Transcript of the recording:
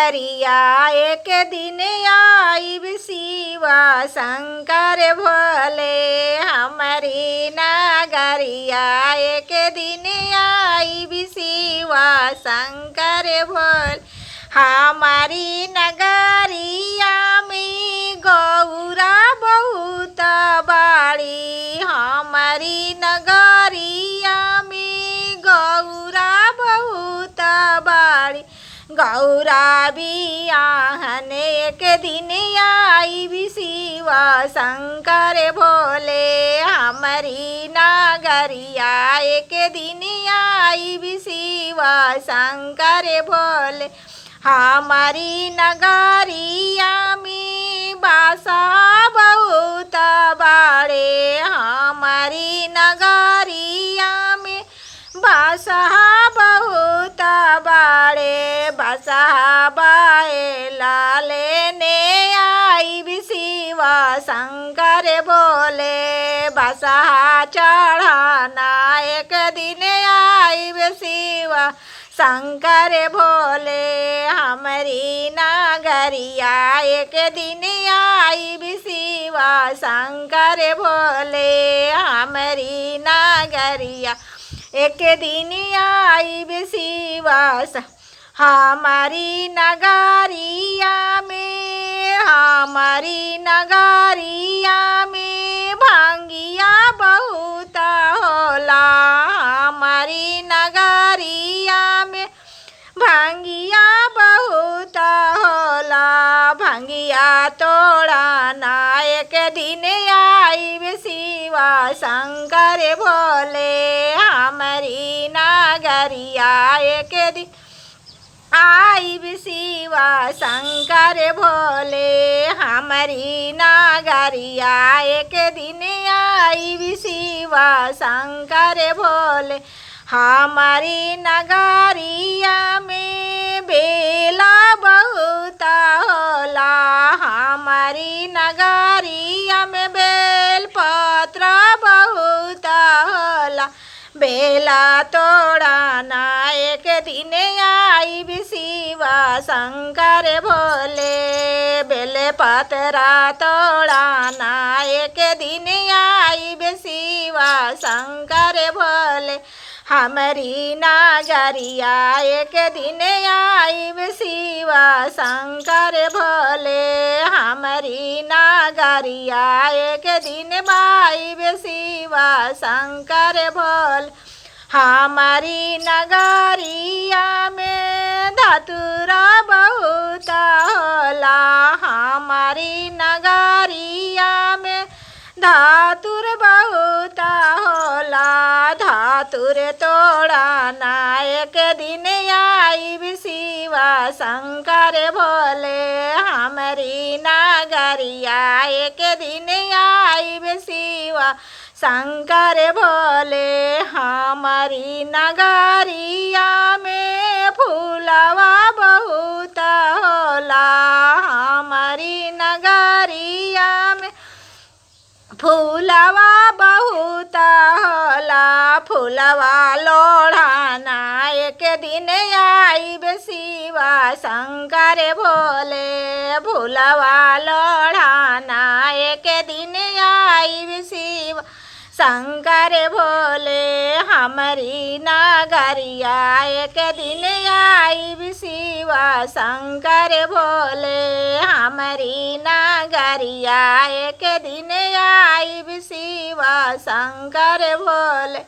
नगरिया एक दिन आईब शिवा शंकर भोले। हमारी नगरिया एक दिन आईब शिवा शंकर भोले। हमारी नगरिया में गौरा बहुत बाड़ी। हमारी नगरिया में गौरा बहुत बाड़ी। गौरा बियाहन एक दिन आईब शिवा शंकर भोले। हमारी नगरिया एक दिन आईब शिवा शंकर भोले। हमारी नगरिया में बासा बहुत बाड़े। हमारी नगरिया में बासा बहुत बाड़े। बासा बाएला लेने आईब शिवा शंकर भोले। बासा चढ़ाना एक दिन आईब शिवा शंकर भोले। हमारी नगरिया एक दिन आईब शिवा शंकर भोले। हमारी नगरिया एक दिन आईब शिवा हमारी नगरिया में। हमारी नगरिया में भांगिया बहुत होला। हमारी नगरिया में भांगिया बहुत होला। भांगिया तोड़ाना एक दिन आईब शिवा शंकर भोले। हमारी नगरिया एक दिन आईब शिवा शंकर भोले। हमारी नगरिया एक दिन आईब शिवा शंकर भोले। हमारी नगरिया में बेला बहुत होला। हमारी नगरिया में बेल पत्र बहुत होला। बेला तोड़ाना एक दिन आईब शिवा शंकर भोले। बेल पत्रा तोड़ाना एक दिन आईब शिवा शंकर भोले। हमारी नगरिया एक दिन आईब शिवा शंकर भोले। हमारी नगरिया एक दिन आईब शिवा शंकर भोले। हमारी नगरिया में धतूरा बहुत होला। हमारी नगरिया में धातुर बहुत होला। धातुर तोड़ाना एक दिन आईब शिवा शंकर भोले। हमारी नगरिया एक दिन आईब शिवा शंकर भोले। हमारी नगरिया में फूलवा बहुत होला। हमारी नगरिया में फूलवा बहुत होला। फूलवा लोढ़ाना एक दिन आईब शिवा शंकर भोले। फूलवा लोढ़ाना एक दिन आईब शिवा शंकर भोले। हमारी नगरिया एक दिन आईब शिवा शंकर भोले। हमारी नगरिया एक दिन आईब शिवा शंकर भोले।